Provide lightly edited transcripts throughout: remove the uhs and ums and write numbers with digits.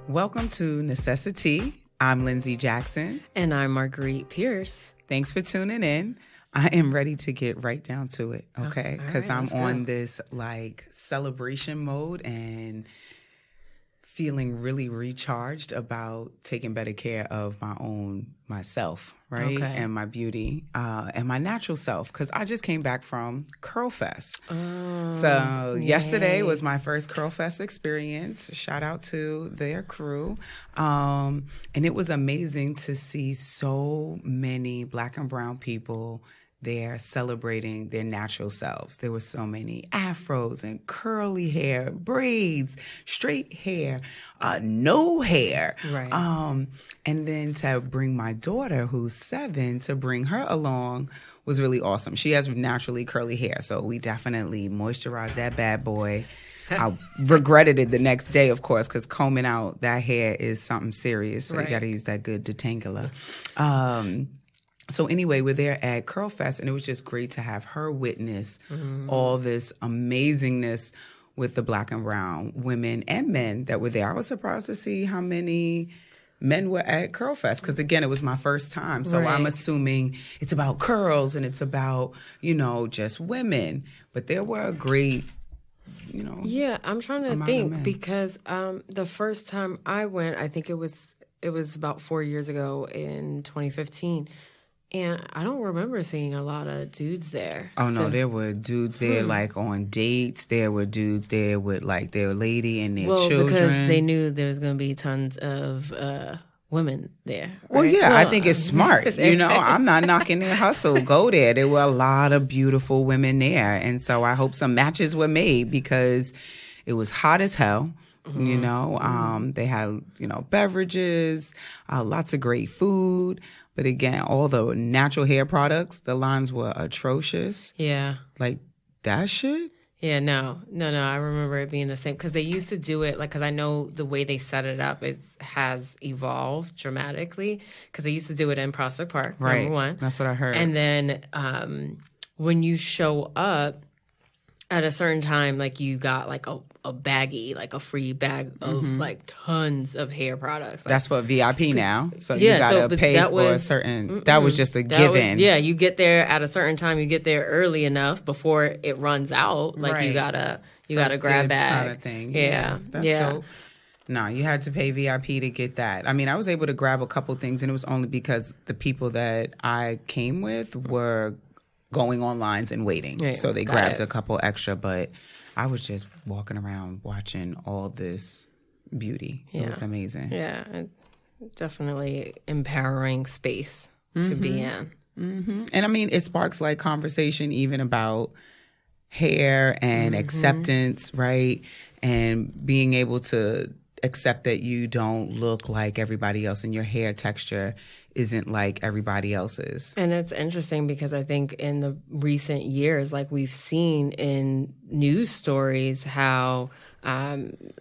Welcome to Necessi-Tea. I'm Lindsay Jackson. And I'm Marguerite Pierce. Thanks for tuning in. I am ready to get right down to it, okay? Because I'm on this celebration mode and feeling really recharged about taking better care of myself, right? Okay. And my beauty and my natural self, because I just came back from Curl Fest. So yesterday was my first Curl Fest experience. Shout out to their crew. And it was amazing to see so many Black and brown people there celebrating their natural selves. There were so many afros and curly hair, braids, straight hair, no hair. Right. And then to bring my daughter, who's 7, to bring her along was really awesome. She has naturally curly hair, so we definitely moisturized that bad boy. I regretted it the next day, of course, because combing out that hair is something serious. So you got to use that good detangler. So anyway, we're there at Curl Fest, and it was just great to have her witness all this amazingness with the Black and brown women and men that were there. I was surprised to see how many men were at Curl Fest, because again, it was my first time. So I'm assuming it's about curls and it's about, just women. But there were a great, Yeah, I'm trying to think because the first time I went, I think it was about 4 years ago in 2015. And I don't remember seeing a lot of dudes there. Oh, no, there were dudes there, on dates. There were dudes there with, their lady and their children. Well, because they knew there was going to be tons of women there. Right? Well, yeah, I think it's smart. I'm not knocking their hustle. Go there. There were a lot of beautiful women there. And so I hope some matches were made because it was hot as hell. They had, beverages, lots of great food. But again, all the natural hair products, the lines were atrocious. Yeah. Like that shit? Yeah, no. I remember it being the same because they used to do it because I know the way they set it up has evolved dramatically because they used to do it in Prospect Park, number one. That's what I heard. And then when you show up at a certain time, you got a baggie, a free bag of tons of hair products. That's for VIP now. So you gotta pay for a certain. That was just a given. You get there at a certain time. You get there early enough before it runs out. You gotta grab that kind of thing. Yeah, that's dope. No, you had to pay VIP to get that. I mean, I was able to grab a couple things, and it was only because the people that I came with were going on lines and waiting. Yeah, so they grabbed a couple extra, but I was just walking around watching all this beauty. It was amazing. Yeah, definitely empowering space to be in. Mm-hmm. And I mean, it sparks conversation even about hair and acceptance, right? And being able to accept that you don't look like everybody else and your hair texture isn't like everybody else's. And it's interesting because I think in the recent years, we've seen in news stories how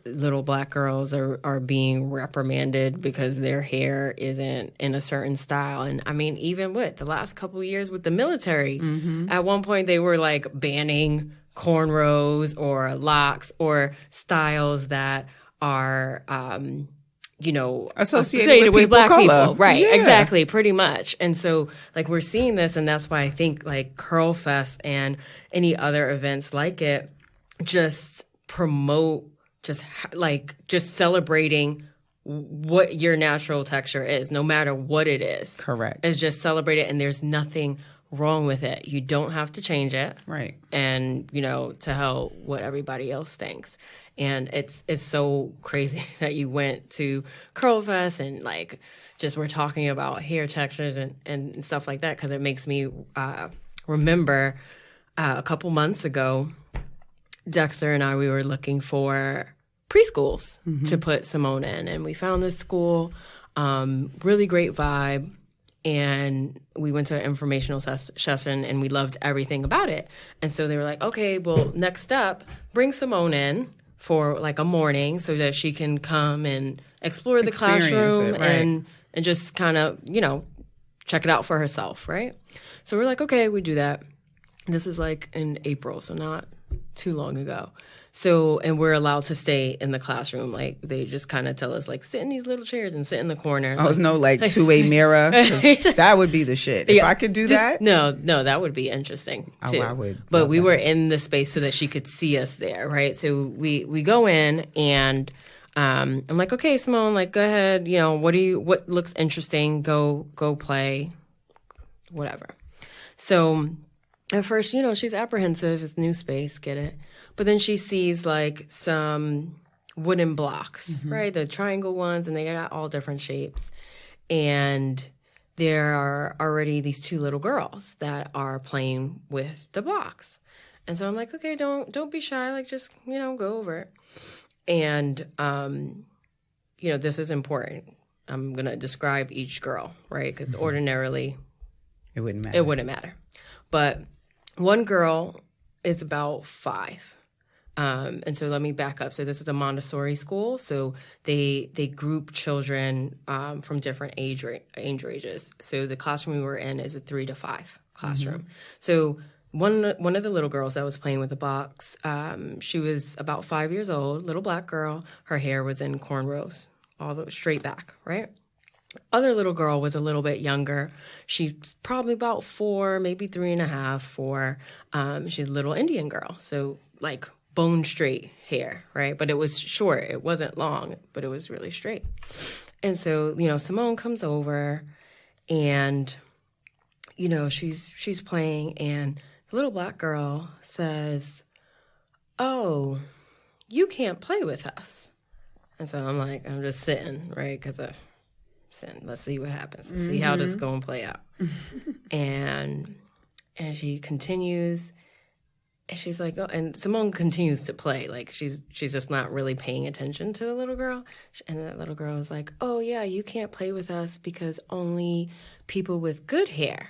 little Black girls are being reprimanded because their hair isn't in a certain style. And I mean, even with the last couple of years with the military, at one point they were banning cornrows or locks or styles that are associated with Black people. Right, exactly, pretty much. And so, we're seeing this, and that's why I think, Curl Fest and any other events like it just promote just celebrating what your natural texture is, no matter what it is. Correct. It's just celebrate it, and there's nothing wrong with it. You don't have to change it. Right. And, to hell what everybody else thinks. And it's so crazy that you went to Curl Fest and we're talking about hair textures and stuff like that because it makes me remember a couple months ago, Dexter and we were looking for preschools to put Simone in. And we found this school, really great vibe. And we went to an informational session and we loved everything about it. And so they were like, okay, well, next up, bring Simone in for a morning so that she can come and explore the classroom and just kind of, check it out for herself, right? So we're like, okay, we do that. This is in April, so not too long ago. So, and we're allowed to stay in the classroom. Like, they just kind of tell us, like, sit in these little chairs and sit in the corner. Oh, no, like two-way mirror? 'Cause that would be the shit. If I could do that? No, that would be interesting, too. Oh, I would. But we were in the space so that she could see us there, right? So we go in, and I'm like, okay, Simone, like, go ahead. You know, what looks interesting? Go play, whatever. So at first, you know, she's apprehensive. It's new space, get it? But then she sees, like, some wooden blocks, right? The triangle ones, and they got all different shapes. And there are already these two little girls that are playing with the blocks. And so I'm like, okay, don't be shy. Like, just, you know, go over it. And, you know, this is important. I'm going to describe each girl, right? Because ordinarily it wouldn't matter. But one girl is about 5. And so let me back up. So this is a Montessori school. So they group children from different age ranges. So the classroom we were in is a 3 to 5 classroom. So one of the little girls that was playing with the box, she was about 5 years old, little black girl. Her hair was in cornrows, all the straight back, right? Other little girl was a little bit younger. She's probably about 4, maybe 3.5, 4. She's a little Indian girl. So like bone straight hair, right? But it was short. It wasn't long, but it was really straight. And so, you know, Simone comes over, and, you know, she's playing, and the little black girl says, "Oh, you can't play with us." And so I'm just sitting, right? Because let's see what happens. Let's see how this is going to play out. and she continues. And she's like, oh, and Simone continues to play. Like, she's just not really paying attention to the little girl. And that little girl is like, oh, yeah, you can't play with us because only people with good hair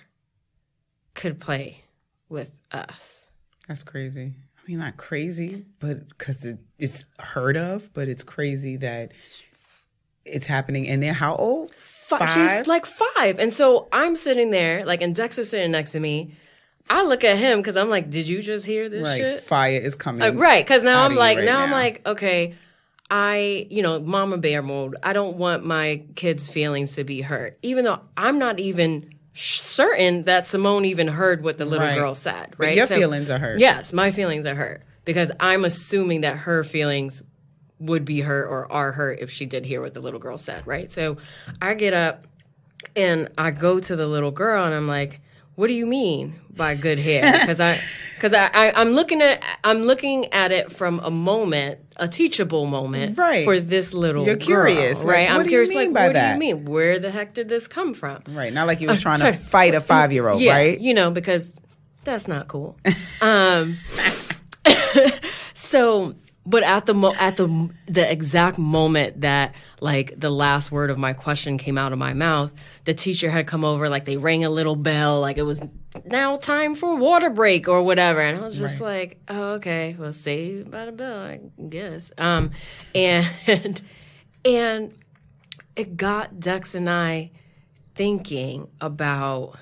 could play with us. That's crazy. I mean, not crazy, but because it's heard of, but it's crazy that it's happening. And they're how old? 5? She's like 5. And so I'm sitting there, like, and Dex is sitting next to me. I look at him because I'm like, did you just hear this shit? Fire is coming. Right, because now I'm like, I'm like, okay, mama bear mode. I don't want my kids' feelings to be hurt, even though I'm not even certain that Simone even heard what the little girl said. Right, but your feelings are hurt. Yes, my feelings are hurt because I'm assuming that her feelings would be hurt or are hurt if she did hear what the little girl said. Right, so I get up and I go to the little girl and I'm like, what do you mean by good hair? Because I'm looking at it from a teachable moment, right, for this little girl. You're curious, right? I'm curious, like, what do you mean? Where the heck did this come from? Right, not like you was trying to fight a 5-year-old, right? You know, because that's not cool. So. But at the exact moment that, like, the last word of my question came out of my mouth, the teacher had come over, like, they rang a little bell, like it was now time for water break or whatever. And I was just like, oh, okay, well, saved by the bell, I guess. And it got Dex and I thinking about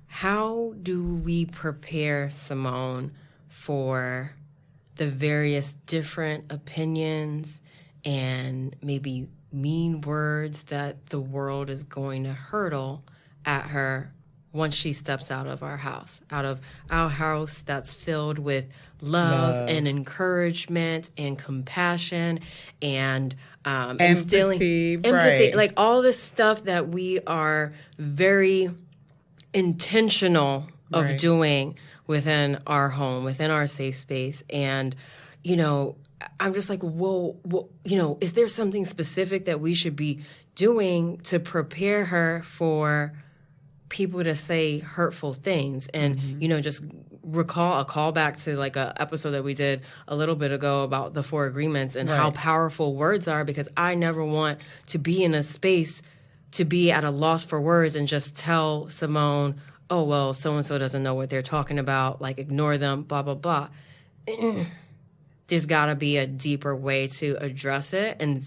how do we prepare Simone for the various different opinions and maybe mean words that the world is going to hurtle at her once she steps out of our house that's filled with love and encouragement and compassion and instilling empathy, like all this stuff that we are very intentional of doing within our home, within our safe space. And, you know, I'm just like, whoa, you know, is there something specific that we should be doing to prepare her for people to say hurtful things? And, you know, just recall a callback to like a episode that we did a little bit ago about the 4 agreements and how powerful words are, because I never want to be in a space to be at a loss for words and just tell Simone, oh, well, so-and-so doesn't know what they're talking about, like, ignore them, blah, blah, blah. There's got to be a deeper way to address it and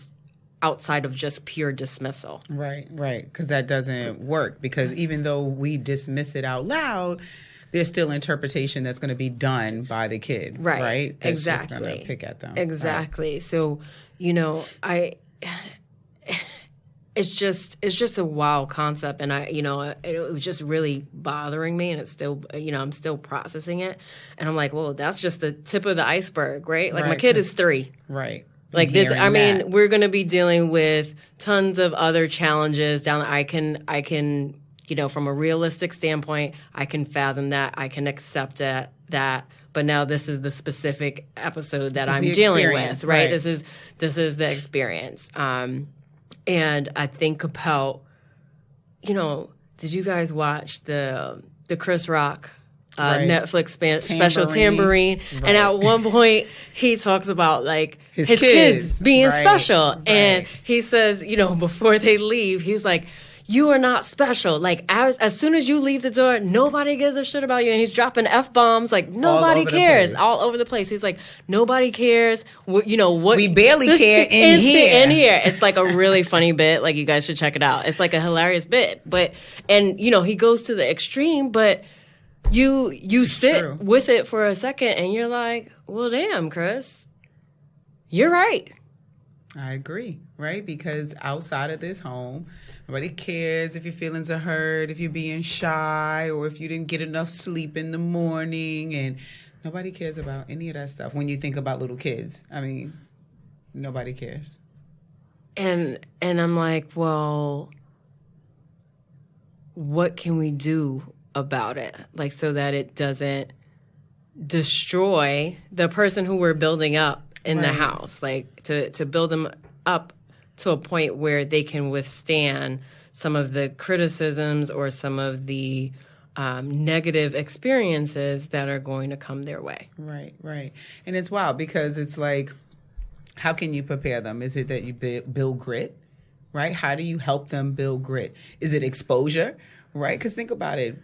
outside of just pure dismissal. Right, because that doesn't work. Because even though we dismiss it out loud, there's still interpretation that's going to be done by the kid, right? That's Exactly. just going to pick at them. Exactly. Right. So, it's just a wild concept, and it was just really bothering me, and it's still, I'm still processing it, and I'm like, well, that's just the tip of the iceberg, right? Like my kid is 3, right? Like this, we're going to be dealing with tons of other challenges down. I can, from a realistic standpoint, I can fathom that, I can accept that. But now this is the specific episode that I'm dealing with, right? This is the experience. And I think about, did you guys watch the Chris Rock Netflix special Tambourine? Right. And at one point, he talks about like his kids being special. Right. And he says, before they leave, he was like, you are not special. Like, as soon as you leave the door, nobody gives a shit about you. And he's dropping F-bombs. Like, nobody cares. All over the place. He's like, nobody cares. What we barely care in here. In here. It's like a really funny bit. Like, you guys should check it out. It's like a hilarious bit. And he goes to the extreme, but you sit with it for a second and you're like, well, damn, Chris, you're right. I agree, right? Because outside of this home, nobody cares if your feelings are hurt, if you're being shy, or if you didn't get enough sleep in the morning. And nobody cares about any of that stuff. When you think about little kids, nobody cares. And I'm like, well, what can we do about it? Like, so that it doesn't destroy the person who we're building up in the house. Like, to build them up to a point where they can withstand some of the criticisms or some of the negative experiences that are going to come their way. Right. And it's wild because it's like, how can you prepare them? Is it that you build grit, right? How do you help them build grit? Is it exposure? Right? Because think about it,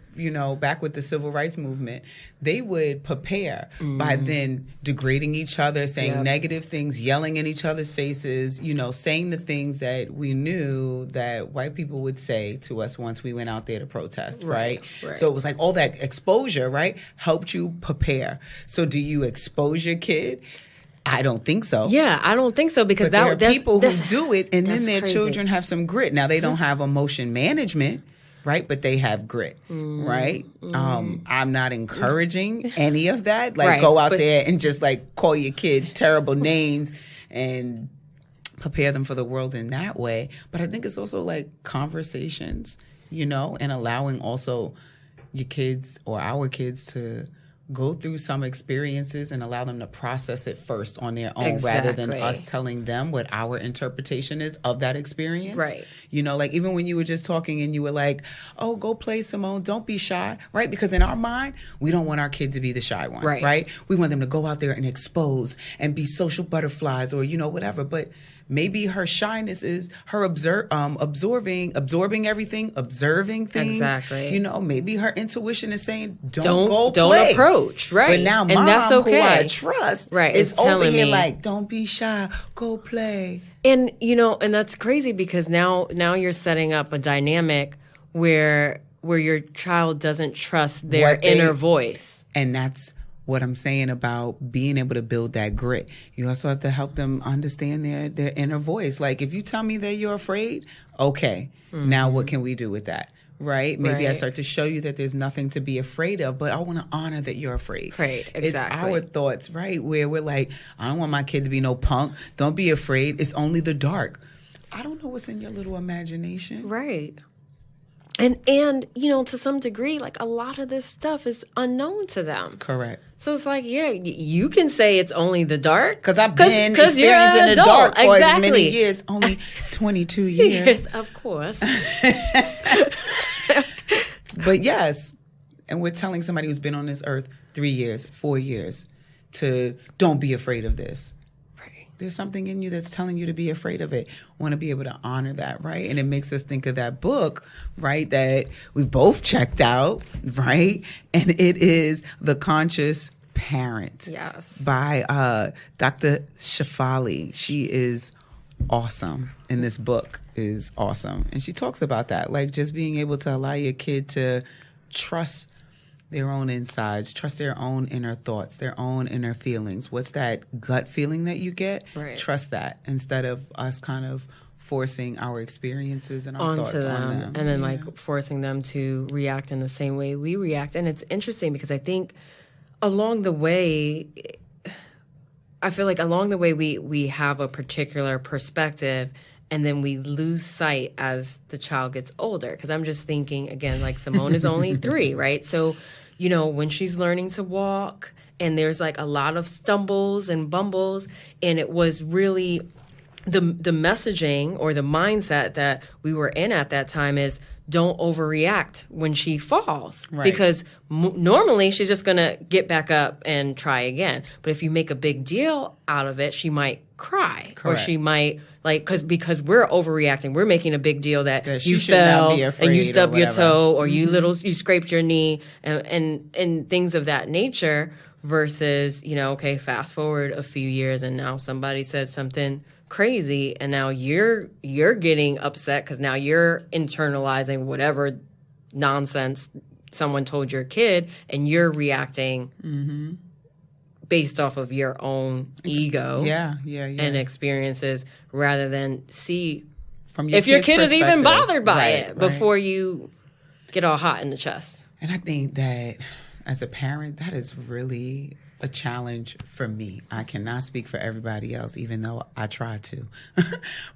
back with the civil rights movement, they would prepare by then degrading each other, saying negative things, yelling in each other's faces, saying the things that we knew that white people would say to us once we went out there to protest, right? So it was like all that exposure, right, helped you prepare. So do you expose your kid? I don't think so. Yeah, I don't think so because there are people who do it and then their children have some grit. Now, they don't have emotion management, right? But they have grit, right? I'm not encouraging any of that. Like, go out there and just, like, call your kid terrible names and prepare them for the world in that way. But I think it's also, like, conversations, and allowing also your kids or our kids to go through some experiences and allow them to process it first on their own rather than us telling them what our interpretation is of that experience. Right. Like even when you were just talking and you were like, oh, go play, Simone, don't be shy, right? Because in our mind, we don't want our kid to be the shy one, right? We want them to go out there and expose and be social butterflies or, whatever. But maybe her shyness is her absorbing everything, observing things. Exactly. Maybe her intuition is saying, don't approach, right? But now and mom, that's okay. who I trust, is over here like, don't be shy, go play. And, and that's crazy because now you're setting up a dynamic where your child doesn't trust their inner voice. And that's what I'm saying about being able to build that grit. You also have to help them understand their inner voice. Like, if you tell me that you're afraid, okay, now what can we do with that? Right? Maybe I start to show you that there's nothing to be afraid of, but I want to honor that you're afraid. Right, exactly. It's our thoughts, right? Where we're like, I don't want my kid to be no punk. Don't be afraid. It's only the dark. I don't know what's in your little imagination. Right. And to some degree, like, a lot of this stuff is unknown to them. Correct. So it's like, you can say it's only the dark. Because I've been experiencing the dark for as many years. Only 22 years. Yes, of course. But yes, and we're telling somebody who's been on this earth 3 years, 4 years, to don't be afraid of this. There's something in you that's telling you to be afraid of it. I want to be able to honor that, right? And it makes us think of that book, right, that we've both checked out, right? And it is The Conscious Parent. Yes. By Dr. Shefali. She is awesome. And this book is awesome. And she talks about that, like just being able to allow your kid to trust their own insides, trust their own inner thoughts, their own inner feelings. What's that gut feeling that you get? Right. Trust that instead of us kind of forcing our experiences and our thoughts on them. And then like forcing them to react in the same way we react. And it's interesting because I think along the way, we have a particular perspective and then we lose sight as the child gets older. Because I'm just thinking, again, like Simone is only 3, right? So, you know, when she's learning to walk and there's like a lot of stumbles and bumbles, and it was really the messaging or the mindset that we were in at that time is don't overreact when she falls. Right. Because normally she's just going to get back up and try again. But if you make a big deal out of it, she might cry. Correct. Or she might, like, because we're overreacting. We're making a big deal that you should not fell be afraid and you stubbed or your whatever. toe or you scraped your knee and things of that nature versus, you know, okay, fast forward a few years and now somebody said something crazy and now you're getting upset because now you're internalizing whatever nonsense someone told your kid and you're reacting based off of your own ego and experiences rather than see from your if your kid is even perspective. bothered by Right, it before you get all hot in the chest. And I think that as a parent, that is really a challenge for me. I cannot speak for everybody else, even though I try to.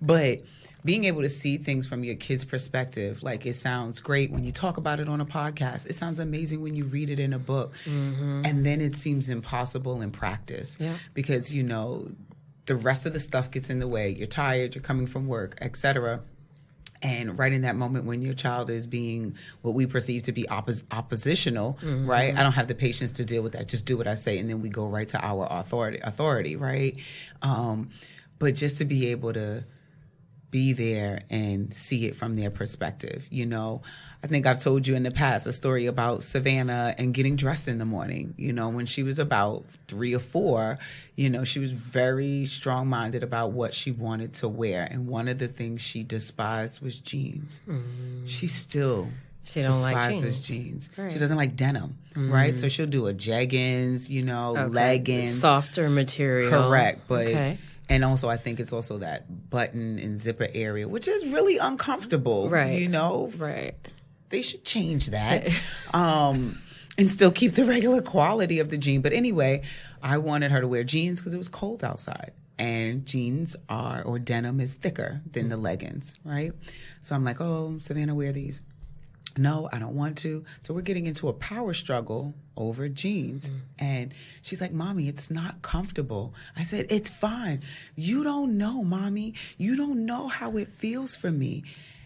But being able to see things from your kid's perspective, like it sounds great when you talk about it on a podcast. It sounds amazing when you read it in a book. And then it seems impossible in practice. Yeah. Because, you know, the rest of the stuff gets in the way. You're tired, you're coming from work, etc. And right in that moment when your child is being what we perceive to be oppositional, right? I don't have the patience to deal with that. Just do what I say, and then we go right to our authority, right? But just to be able to be there and see it from their perspective, you know. I think I've told you in the past a story about Savannah and getting dressed in the morning. You know, when she was about 3 or 4, you know, she was very strong-minded about what she wanted to wear. And one of the things she despised was jeans. She still She don't like despises jeans. Right. She doesn't like denim, right? So she'll do a jeggings, you know, leggings. Softer material. Correct, but... Okay. And also, I think it's also that button and zipper area, which is really uncomfortable, Right. you know? Right. They should change that and still keep the regular quality of the jean. But anyway, I wanted her to wear jeans because it was cold outside. And jeans or denim is thicker than the leggings, right? So I'm like, oh, Savannah, wear these. No, I don't want to. So we're getting into a power struggle over jeans. And she's like, Mommy, it's not comfortable. I said, it's fine. You don't know, Mommy. You don't know how it feels for me.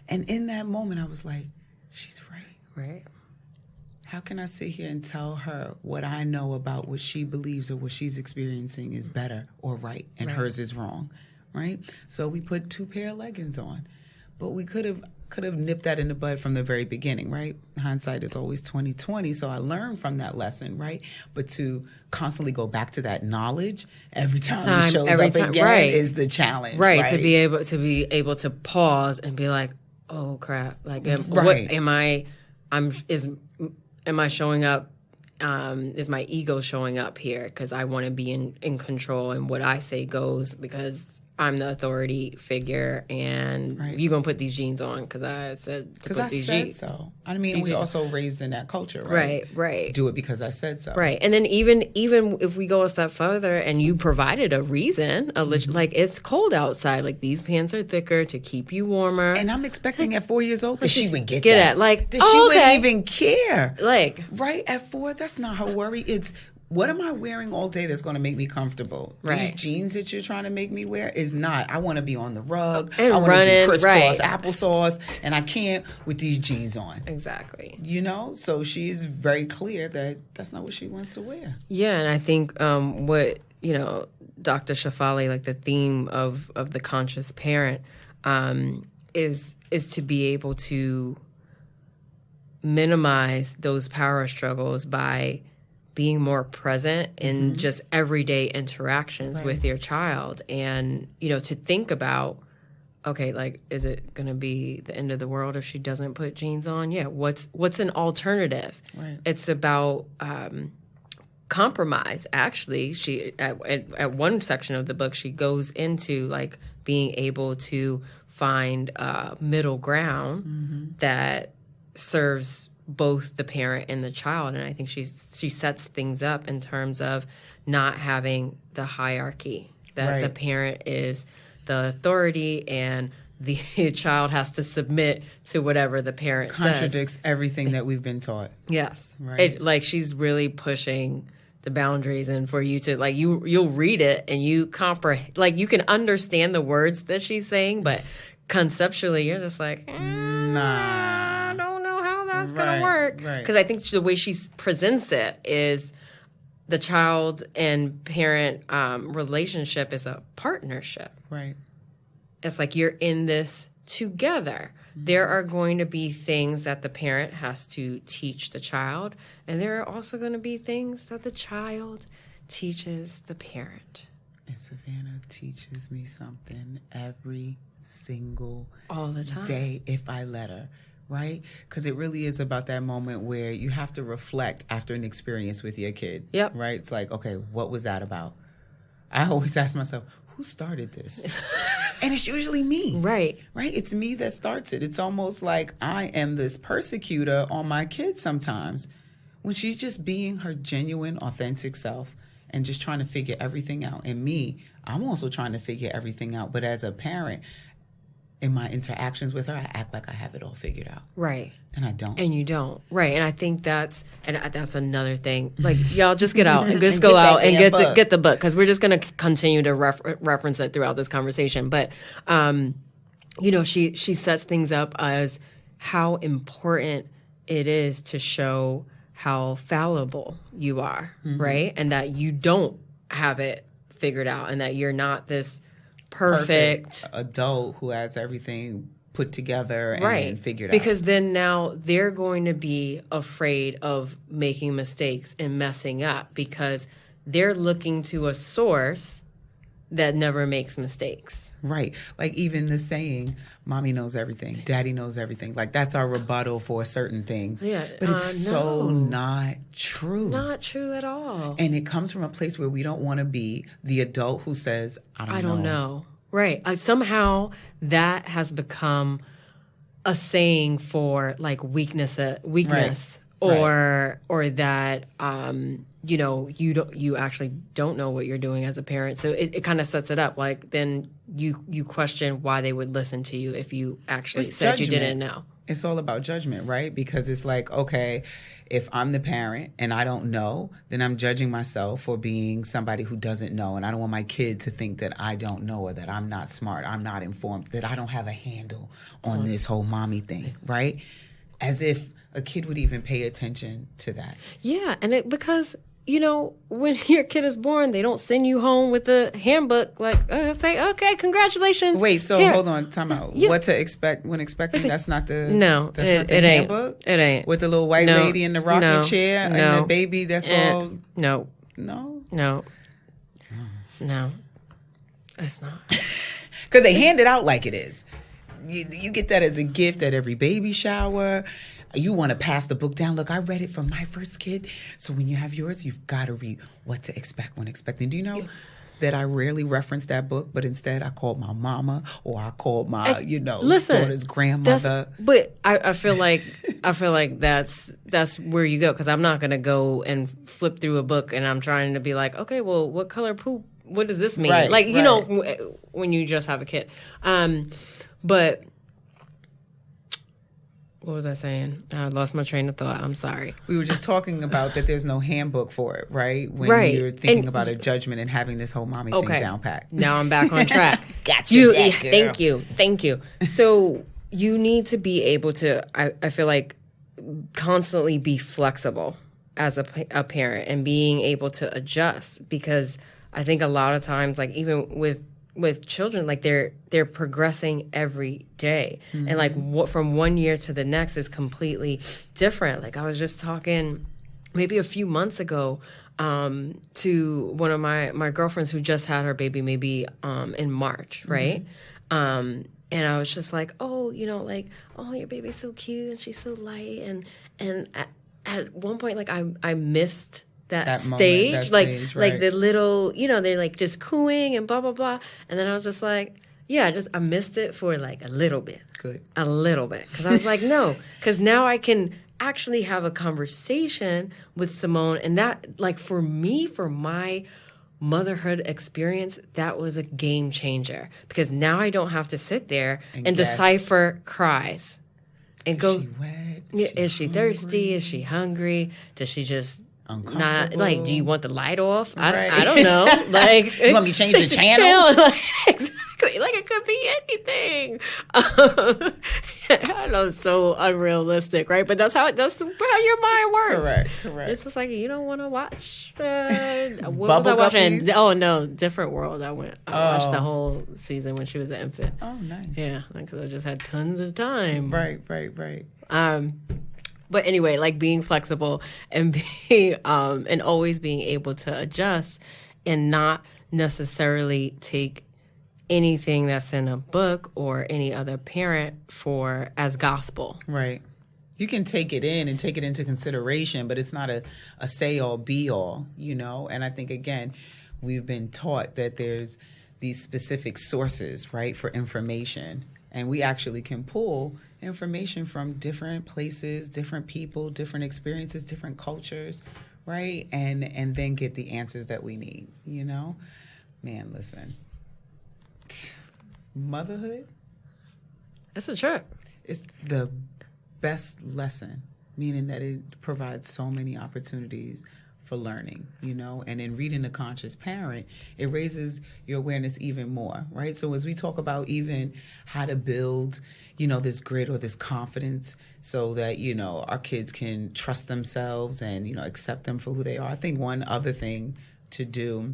And in that moment, I was like, she's right. Right. How can I sit here and tell her what I know about what she believes or what she's experiencing is better or right and hers is wrong, right? So we put 2 pair of leggings on. But we could have nipped that in the bud from the very beginning, right? Hindsight is always 20/20, so I learned from that lesson, right? But to constantly go back to that knowledge every time it shows up again is the challenge, right? To be able to pause and be like, oh crap, like what am I showing up? Is my ego showing up here because I want to be in control and what I say goes because I'm the authority figure, and you're going to put these jeans on because I said to put these jeans. So. I mean, we also raised in that culture, right? Right. Do it because I said so. Right. And then even if we go a step further and you provided a reason, like it's cold outside, like these pants are thicker to keep you warmer. And I'm expecting at 4 years old that she would get that. Like, that she wouldn't even care. Like, right at 4, that's not her worry. It's, what am I wearing all day that's going to make me comfortable? Right. These jeans that you're trying to make me wear is not. I want to be on the rug. And I want running, to do crisscross applesauce, and I can't with these jeans on. Exactly. You know? So she is very clear that that's not what she wants to wear. Yeah, and I think what, you know, Dr. Shafali, like the theme of the conscious parent is to be able to minimize those power struggles by being more present in just everyday interactions with your child. And, you know, to think about, okay, like, is it going to be the end of the world if she doesn't put jeans on? Yeah. What's an alternative? Right. It's about compromise. Actually, she at one section of the book, she goes into like being able to find middle ground that serves both the parent and the child. And I think she sets things up in terms of not having the hierarchy, that the parent is the authority and the child has to submit to whatever the parent contradicts everything that we've been taught. Yes. Right. Like, she's really pushing the boundaries, and for you to, like, you'll read it and you comprehend, like, you can understand the words that she's saying, but conceptually you're just like, nah, I don't know how that's going to work. Because I think the way she presents it is the child and parent relationship is a partnership. Right. It's like you're in this together. There are going to be things that the parent has to teach the child, and there are also going to be things that the child teaches the parent. And Savannah teaches me something every single all the time day if I let her. Right? Because it really is about that moment where you have to reflect after an experience with your kid. Yep. Right? It's like, okay, what was that about? I always ask myself, who started this? And it's usually me. Right. Right? It's me that starts it. It's almost like I am this persecutor on my kid sometimes when she's just being her genuine, authentic self and just trying to figure everything out. And me, I'm also trying to figure everything out. But as a parent, in my interactions with her, I act like I have it all figured out. Right. And I don't. And you don't. Right. And I think that's another thing. Like, y'all just get out and just go out and get the book, because we're just going to continue to reference it throughout this conversation. But, she sets things up as how important it is to show how fallible you are, right? And that you don't have it figured out, and that you're not this perfect adult who has everything put together and figured out. Because then now they're going to be afraid of making mistakes and messing up, because they're looking to a source that never makes mistakes. Right. Like even the saying, mommy knows everything, daddy knows everything. Like that's our rebuttal for certain things. Yeah. But it's so not true. Not true at all. And it comes from a place where we don't want to be the adult who says, I don't know. Right. Somehow that has become a saying for like weakness, Right. or that you actually don't know what you're doing as a parent. So it kind of sets it up. Like then you question why they would listen to you if you actually said you didn't know. It's all about judgment, right? Because it's like, okay, if I'm the parent and I don't know, then I'm judging myself for being somebody who doesn't know. And I don't want my kid to think that I don't know, or that I'm not smart, I'm not informed, that I don't have a handle on this whole mommy thing, right? As if a kid would even pay attention to that. Yeah, and because when your kid is born, they don't send you home with a handbook like, say, okay, congratulations. Wait, so Here. Hold on, time out. Yeah. What to expect when expecting? That's not the not the handbook? It ain't. With the little white lady in the rocking chair and the baby that's all... No. No? No. No. It's not. Because they hand it out like it is. You get that as a gift at every baby shower. You want to pass the book down. Look, I read it for my first kid. So when you have yours, you've got to read What to Expect When Expecting. Do you know that I rarely reference that book, but instead I called my mama or I called my, daughter's grandmother. But I feel like that's where you go, because I'm not going to go and flip through a book and I'm trying to be like, okay, well, what color poop? What does this mean? Right, when you just have a kid. But what was I saying? I lost my train of thought. I'm sorry. We were just talking about that there's no handbook for it, right? When you're thinking about a judgment and having this whole mommy thing down packed. Now I'm back on track. Gotcha. Thank you. So you need to be able to, I feel like, constantly be flexible as a parent and being able to adjust, because I think a lot of times, like even with children, like they're progressing every day. Mm-hmm. And like from one year to the next is completely different. Like I was just talking maybe a few months ago to one of my girlfriends who just had her baby maybe in March, right? Mm-hmm. And I was just like, oh, like, oh, your baby's so cute and she's so light. And at one point, like, I missed that stage. Moment, that like, stage, right. like the little, they're like just cooing and blah, blah, blah. And then I was just like, yeah, I missed it for like a little bit. Good. A little bit. Because I was like, no. Because now I can actually have a conversation with Simone. And that, like, for me, for my motherhood experience, that was a game changer. Because now I don't have to sit there and decipher cries. And go, is she wet? Is she thirsty? Is she hungry? Does she just not, like, do you want the light off? Right. I don't know. Like, you want me to change the channel? Like, exactly. Like, it could be anything. I know it's so unrealistic, right? But that's how your mind works. Correct. It's just like, you don't want to watch. What was I watching? Guppies? Oh no, Different World. I watched the whole season when she was an infant. Oh, nice. Yeah, because I just had tons of time. Right. But anyway, like, being flexible and being and always being able to adjust and not necessarily take anything that's in a book or any other parent as gospel. Right. You can take it in and take it into consideration, but it's not a say-all, be-all, And I think, again, we've been taught that there's these specific sources, right, for information. And we actually can pull information from different places, different people, different experiences, different cultures, right? And then get the answers that we need, Man, listen. Motherhood, It's a trip. It's the best lesson, meaning that it provides so many opportunities for learning, and in reading The Conscious Parent, it raises your awareness even more, right? So as we talk about even how to build, this grit or this confidence so that, our kids can trust themselves and, accept them for who they are. I think one other thing to do,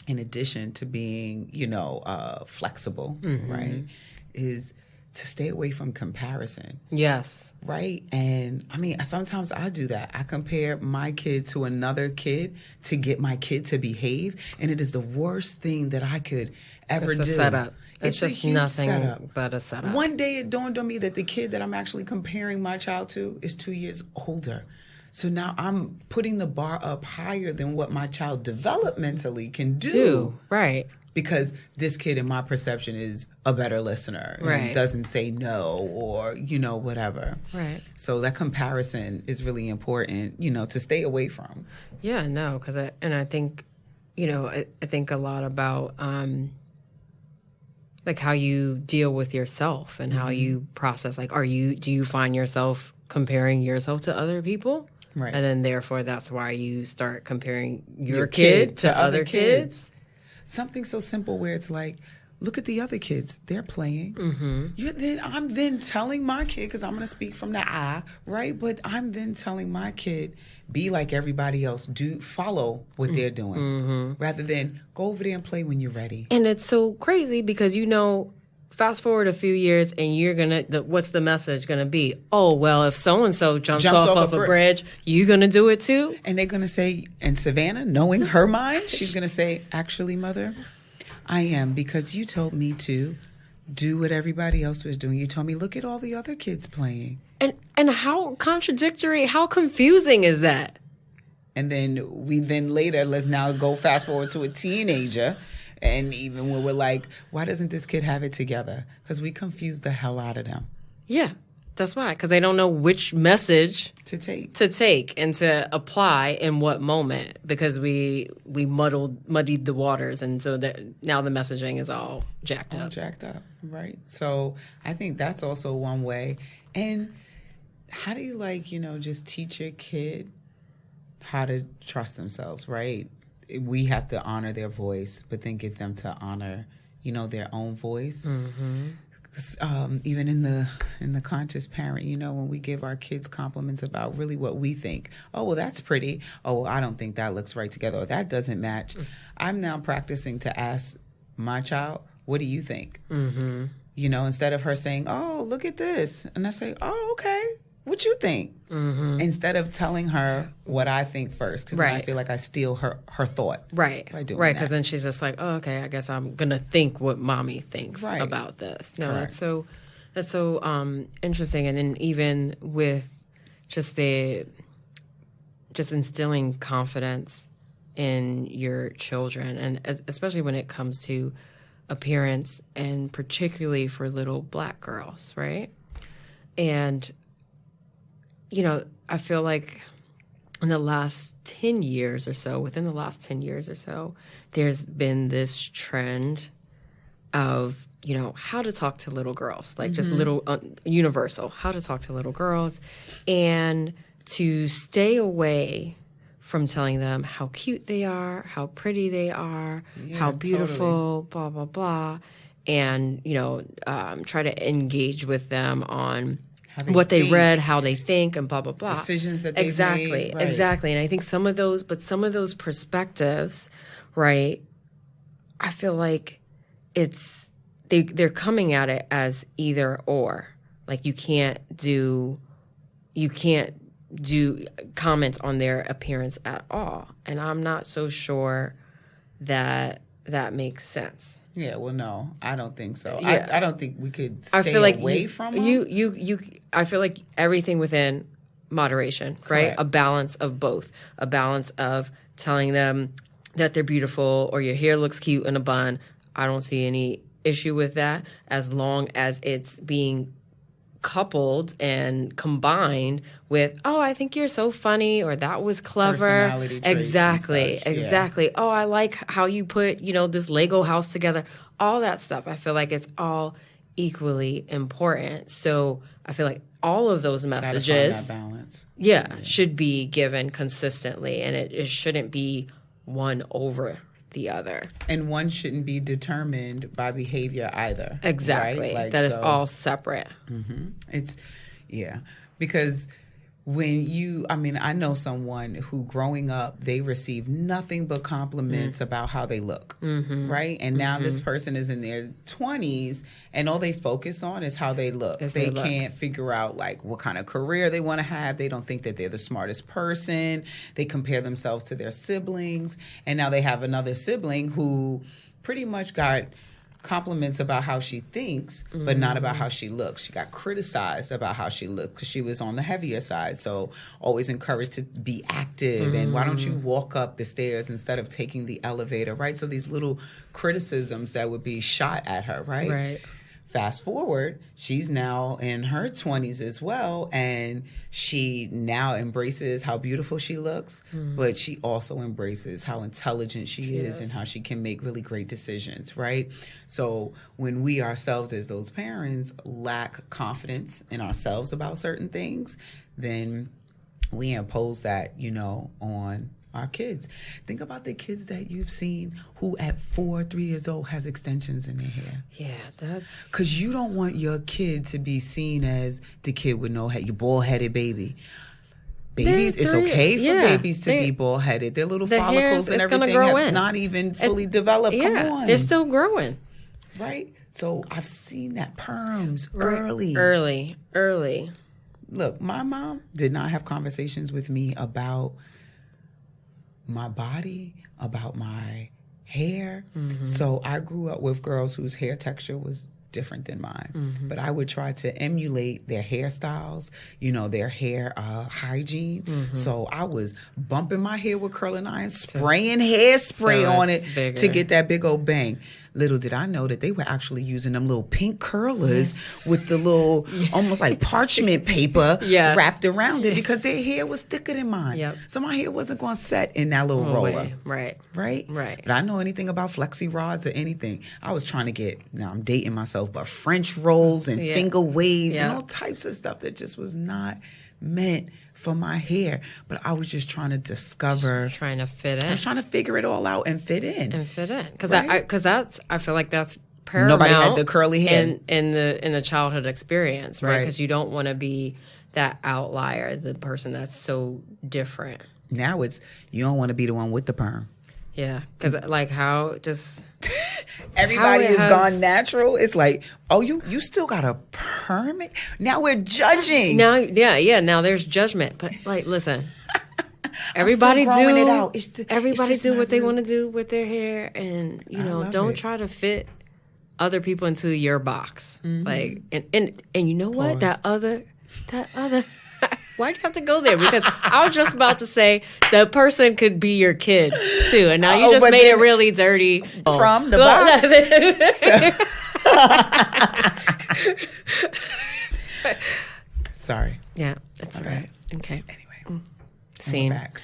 in addition to being, flexible, right, is to stay away from comparison. Yes. Right? And I mean, sometimes I do that. I compare my kid to another kid to get my kid to behave. And it is the worst thing that I could ever do. It's a setup. It's just nothing setup. but a setup. One day it dawned on me that the kid that I'm actually comparing my child to is 2 years older. So now I'm putting the bar up higher than what my child developmentally can do. Right. Because this kid, in my perception, is a better listener. Right. And doesn't say no or, whatever. Right. So that comparison is really important, to stay away from. Yeah, no, because I think, I think a lot about like how you deal with yourself and how you process. Like, do you find yourself comparing yourself to other people? Right. And then therefore that's why you start comparing your kid to other kids. Something so simple where it's like, look at the other kids. They're playing. I'm then telling my kid, because I'm going to speak from the I, right? But I'm then telling my kid, be like everybody else. Follow what they're doing. Rather than go over there and play when you're ready. And it's so crazy because, fast forward a few years and you're going to, what's the message going to be? Oh, well, if so-and-so jumps off a bridge, you going to do it too? And they're going to say, and Savannah, knowing her mind, she's going to say, actually, Mother, I am, because you told me to do what everybody else was doing. You told me, look at all the other kids playing. And how contradictory, how confusing is that? And then let's now go fast forward to a teenager. And even when we're like, why doesn't this kid have it together? Because we confuse the hell out of them. Yeah, that's why. Because they don't know which message to take and to apply in what moment. Because we muddied the waters, and so that now the messaging is all jacked up. Right? So I think that's also one way. And how do you just teach your kid how to trust themselves, right? We have to honor their voice, but then get them to honor, their own voice. Even in the Conscious Parent, when we give our kids compliments about really what we think. Oh, well, that's pretty. Oh, well, I don't think that looks right together. Or that doesn't match. I'm now practicing to ask my child, what do you think? Instead of her saying, oh, look at this. And I say, oh, okay. what you think? Instead of telling her what I think first, because then I feel like I steal her thought. Right. By doing because then she's just like, oh, okay, I guess I'm going to think what mommy thinks about this. No, Correct. that's so interesting. And then even with just instilling confidence in your children, and especially when it comes to appearance, and particularly for little Black girls, right? And, you know, I feel like within the last 10 years or so, there's been this trend of, you know, how to talk to little girls, like just little universal, how to talk to little girls, and to stay away from telling them how cute they are, how pretty they are, how beautiful, blah, blah, blah. And, you know, try to engage with them on what they read, how they think, and blah, blah, blah. Decisions that they've made. Right. Exactly. And I think some of those perspectives, right, I feel like they're coming at it as either or. Like you can't do comments on their appearance at all. And I'm not so sure that makes sense. Yeah, well, no, I don't think so. Yeah. I don't think we could stay away from them. I feel like everything within moderation, right? Correct. A balance of both. A balance of telling them that they're beautiful or your hair looks cute in a bun. I don't see any issue with that as long as it's being coupled and combined with, oh, I think you're so funny, or that was clever. Personality traits Exactly. and such, yeah. Exactly. Oh, I like how you put, you know, this Lego house together. All that stuff. I feel like it's all equally important. So I feel like all of those messages, that balance. Should be given consistently, and it shouldn't be one over the other. And one shouldn't be determined by behavior either. Exactly. Right? Like, that is all separate. It's, because I know someone who growing up, they received nothing but compliments about how they look, right? And now this person is in their 20s and all they focus on is how they look. They can't figure out like what kind of career they want to have. They don't think that they're the smartest person. They compare themselves to their siblings. And now they have another sibling who pretty much got compliments about how she thinks, but not about how she looks. She got criticized about how she looked because she was on the heavier side. So always encouraged to be active. And why don't you walk up the stairs instead of taking the elevator, right? So these little criticisms that would be shot at her, right? Right. Fast forward, she's now in her 20s as well, and she now embraces how beautiful she looks, but she also embraces how intelligent she is and how she can make really great decisions, right? So when we ourselves as those parents lack confidence in ourselves about certain things, then we impose that, on our kids. Think about the kids that you've seen who at 3 years old has extensions in their hair. Yeah, that's... Because you don't want your kid to be seen as the kid with no head, your bald-headed baby. Babies, it's okay for babies to be bald-headed. Their little follicles and everything have not even fully developed. Come on. They're still growing. Right? So I've seen that perms early. Early. Look, my mom did not have conversations with me about my body, about my hair. So I grew up with girls whose hair texture was different than mine. But I would try to emulate their hairstyles, their hair hygiene. So I was bumping my hair with curling irons, spraying hairspray on it to get that big old bang. Little did I know that they were actually using them little pink curlers with the little almost like parchment paper wrapped around it because their hair was thicker than mine. So my hair wasn't going to set in that little roller. Right. But I know anything about flexi rods or anything. I was trying to get, now I'm dating myself, but French rolls and finger waves and all types of stuff that just was not meant for my hair. But I was just trying to discover. Trying to fit in. I was trying to figure it all out and fit in. Because I feel like that's paramount. Nobody had the curly hair. In the childhood experience, right? Because you don't want to be that outlier, the person that's so different. Now it's, you don't want to be the one with the perm. Yeah, because like how just... everybody has gone natural. It's like, oh, you still got a permit? Now we're judging. Now, now there's judgment. But like, listen, everybody do what they want to do with their hair, and don't try to fit other people into your box. Like, and you know what? That other. Why'd you have to go there? Because I was just about to say that person could be your kid too, and now you just made it really dirty from the box. Sorry. Yeah, that's all right. Okay. Anyway, scene. Back.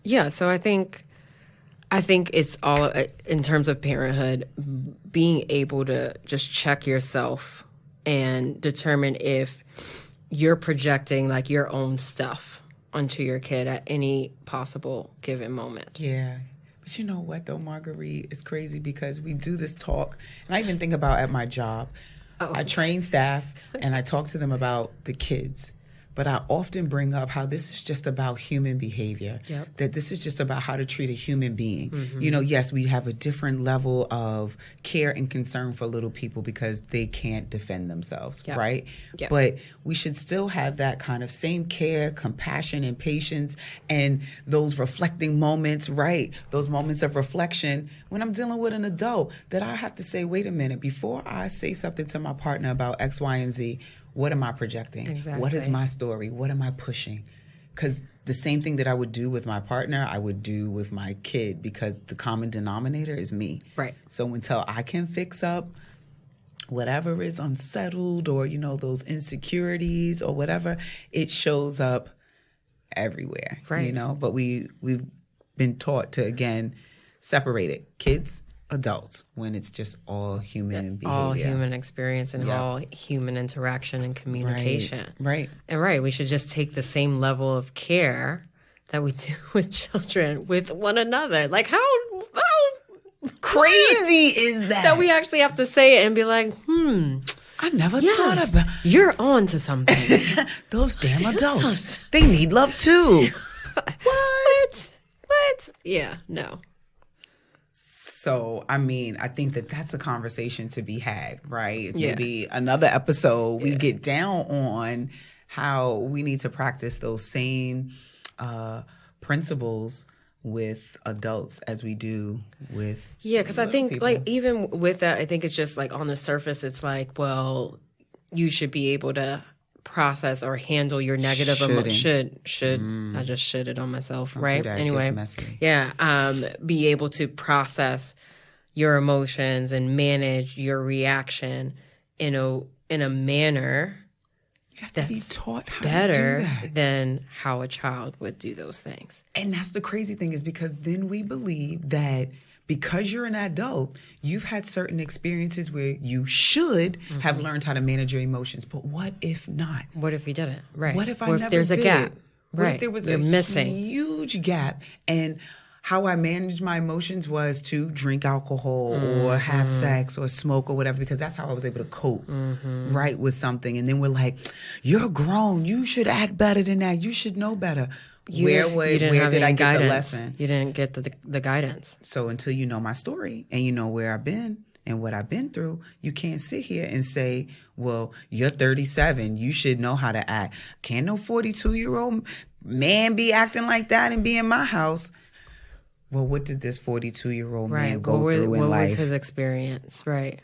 Yeah. So I think it's all in terms of parenthood, being able to just check yourself and determine if you're projecting like your own stuff onto your kid at any possible given moment. Yeah. But you know what, though, Marguerite? It's crazy because we do this talk, and I even think about at my job, I train staff, and I talk to them about the kids. But I often bring up how this is just about human behavior, that this is just about how to treat a human being. Mm-hmm. Yes, we have a different level of care and concern for little people because they can't defend themselves, right? Yep. But we should still have that kind of same care, compassion, and patience, and those reflecting moments, right? Those moments of reflection when I'm dealing with an adult that I have to say, wait a minute, before I say something to my partner about X, Y, and Z, what am I projecting? Exactly. What is my story? What am I pushing? Because the same thing that I would do with my partner, I would do with my kid, because the common denominator is me. Right. So until I can fix up whatever is unsettled or, those insecurities or whatever, it shows up everywhere. Right. But we've been taught to, again, separate it. Kids, adults, when it's just all human behavior. All human experience and all human interaction and communication. Right. And we should just take the same level of care that we do with children with one another. Like, how crazy is that? That we actually have to say it and be like, I never thought about it. You're on to something. Those damn adults. They need love too. What? Yeah, no. So, I think that's a conversation to be had, right? Maybe another episode we get down on how we need to practice those same principles with adults as we do with because I think people. Like even with that, I think it's just like on the surface it's like, well, you should be able to process or handle your negative emotion. I just should it on myself. Don't right anyway be able to process your emotions and manage your reaction in a manner you have to be taught how better to do that. Than how a child would do those things. And that's the crazy thing, is because then we believe that because you're an adult, you've had certain experiences where you should have learned how to manage your emotions. But what if not? What if you didn't? Right. What if I never never there's did? A gap? What if there was missing. Huge gap? And how I managed my emotions was to drink alcohol or have sex or smoke or whatever, because that's how I was able to cope, right, with something. And then we're like, you're grown. You should act better than that. You should know better. Where did I get the lesson? You didn't get the guidance. So until you know my story and you know where I've been and what I've been through, you can't sit here and say, well, you're 37. You should know how to act. Can't no 42-year-old man be acting like that and be in my house. Well, what did this 42-year-old man go through in life? What was his experience? Right.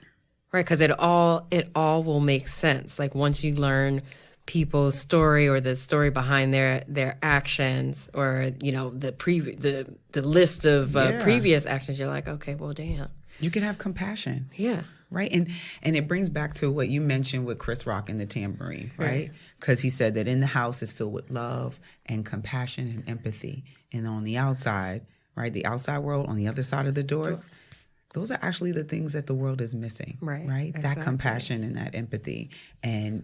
Because it all will make sense. Like once you learn people's story or the story behind their actions, or the list of previous actions, you're like, okay, well, damn. You can have compassion. Yeah. Right. And it brings back to what you mentioned with Chris Rock and the tambourine, right? Because he said that in the house is filled with love and compassion and empathy. And on the outside, right, the outside world, on the other side of the doors, those are actually the things that the world is missing. Right. Exactly. That compassion and that empathy. And,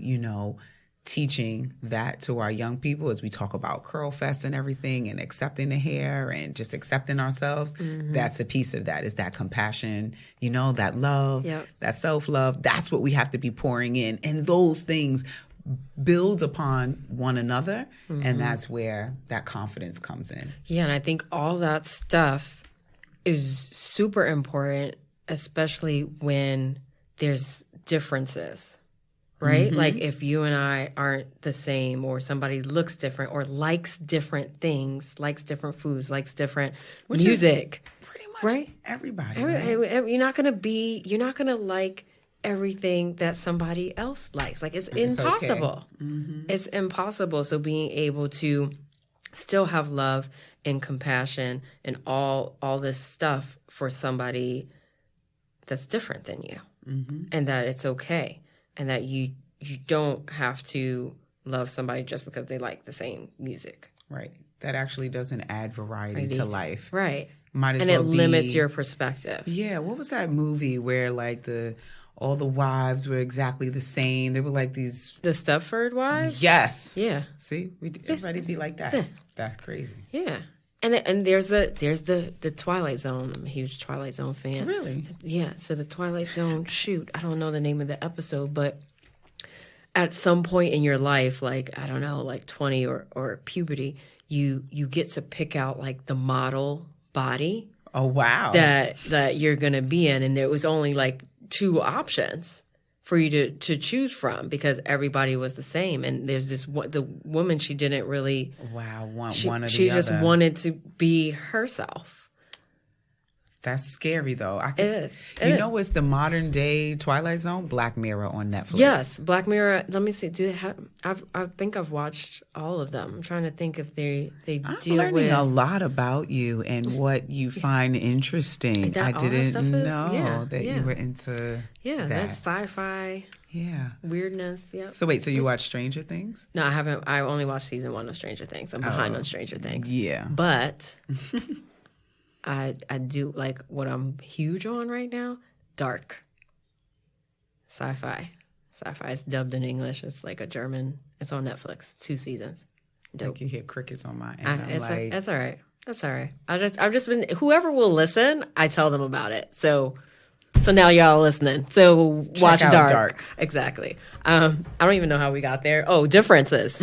teaching that to our young people as we talk about Curl Fest and everything, and accepting the hair and just accepting ourselves. That's a piece of that, is that compassion, that love, that self-love. That's what we have to be pouring in. And those things build upon one another. And that's where that confidence comes in. Yeah. And I think all that stuff is super important, especially when there's differences, right? Like if you and I aren't the same, or somebody looks different, or likes different things, likes different foods, likes different music. Pretty much right? everybody. Right? You're not gonna like everything that somebody else likes. Like it's impossible. Okay. It's impossible. So being able to still have love and compassion and all this stuff for somebody that's different than you, and that it's okay, and that you don't have to love somebody just because they like the same music. Right. That actually doesn't add variety to life. Right. Might as and well it limits your perspective. Yeah. What was that movie where like all the wives were exactly the same? They were like these... The Stepford Wives? Yes. Yeah. See? Everybody be like that. That's crazy. Yeah. And there's the Twilight Zone. I'm a huge Twilight Zone fan. Really? Yeah. So the Twilight Zone, I don't know the name of the episode, but at some point in your life, like, I don't know, like 20 or puberty, you get to pick out like the model body. Oh, wow. That you're going to be in. And there was only like 2 options for you to choose from, because everybody was the same. And there's the woman, she didn't really... Wow, one or the other. She just wanted to be herself. That's scary, though. It is. You know what's the modern day Twilight Zone? Black Mirror on Netflix. Yes, Black Mirror. Let me see. I think I've watched all of them. I'm trying to think if they I'm deal learning with a lot about you and what you find interesting. I didn't know that you were into that's sci-fi. Yeah. Weirdness. Yeah. So wait, so you watched Stranger Things? No, I haven't. I only watched season 1 of Stranger Things. I'm behind on Stranger Things. Yeah. But I do like what I'm huge on right now. Dark. Sci-fi. Sci-fi is dubbed in English. It's like a German. It's on Netflix. 2 seasons. Dope. Like you hear crickets on my end. That's all right. That's all right. I've just been, whoever will listen, I tell them about it. So now y'all are listening. So watch Dark. Exactly. I don't even know how we got there. Oh, differences.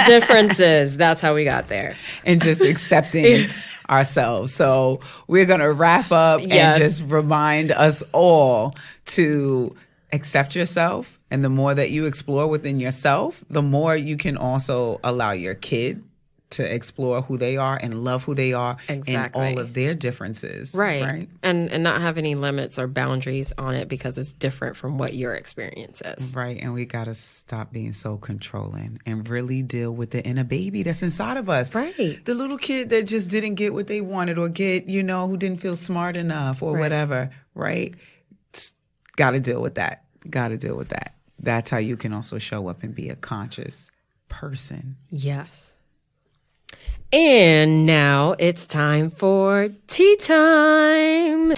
Differences. That's how we got there. And just accepting ourselves. So we're going to wrap up and just remind us all to accept yourself. And the more that you explore within yourself, the more you can also allow your kid to explore who they are and love who they are and all of their differences. Right. And not have any limits or boundaries on it because it's different from what your experience is. Right. And we got to stop being so controlling and really deal with the inner baby that's inside of us. Right. The little kid that just didn't get what they wanted or who didn't feel smart enough or whatever. Right. Got to deal with that. That's how you can also show up and be a conscious person. Yes. And now it's time for tea time.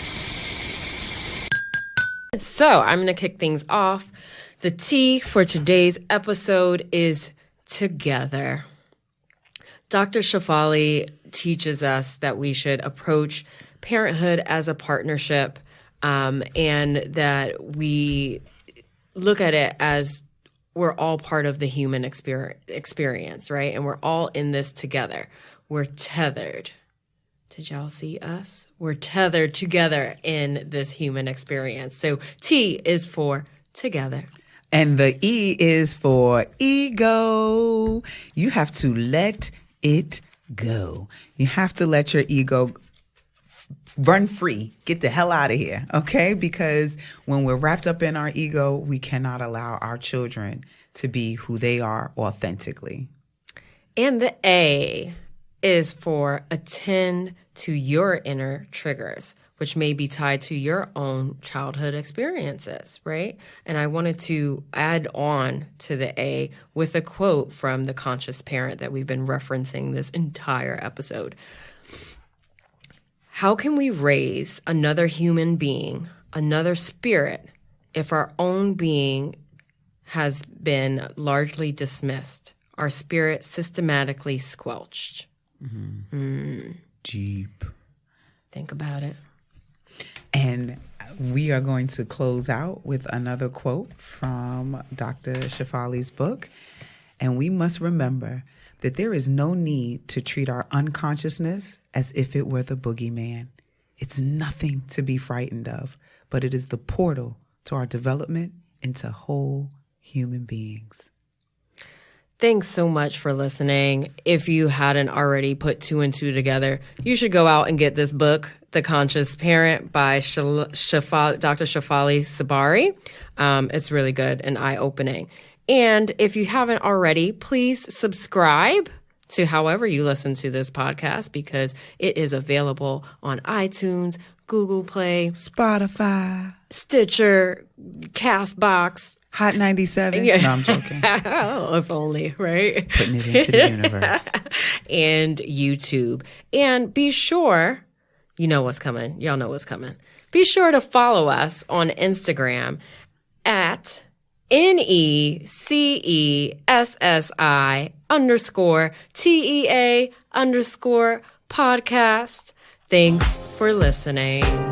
So I'm going to kick things off. The tea for today's episode is together. Dr. Shefali teaches us that we should approach parenthood as a partnership, and that we look at it as we're all part of the human experience, right? And we're all in this together. We're tethered. Did y'all see us? We're tethered together in this human experience. So T is for together. And the E is for ego. You have to let it go. You have to let your ego run free. Get the hell out of here, okay? Because when we're wrapped up in our ego, we cannot allow our children to be who they are authentically. And the A is for attend to your inner triggers, which may be tied to your own childhood experiences, right? And I wanted to add on to the A with a quote from The Conscious Parent that we've been referencing this entire episode. How can we raise another human being, another spirit, if our own being has been largely dismissed, our spirit systematically squelched? Deep. Think about it. And we are going to close out with another quote from Dr. Shefali's book. And we must remember that there is no need to treat our unconsciousness as if it were the boogeyman. It's nothing to be frightened of, but it is the portal to our development into whole human beings. Thanks so much for listening. If you hadn't already put 2 and 2 together, you should go out and get this book, The Conscious Parent by Dr. Shefali Sabari. It's really good and eye-opening. And if you haven't already, please subscribe to however you listen to this podcast, because it is available on iTunes, Google Play, Spotify, Stitcher, Castbox, Hot 97. Yeah. No, I'm joking. Oh, if only, right? Putting it into the universe. And YouTube. And be sure, you know what's coming. Y'all know what's coming. Be sure to follow us on Instagram at NECESSI_TEA_podcast. Thanks for listening.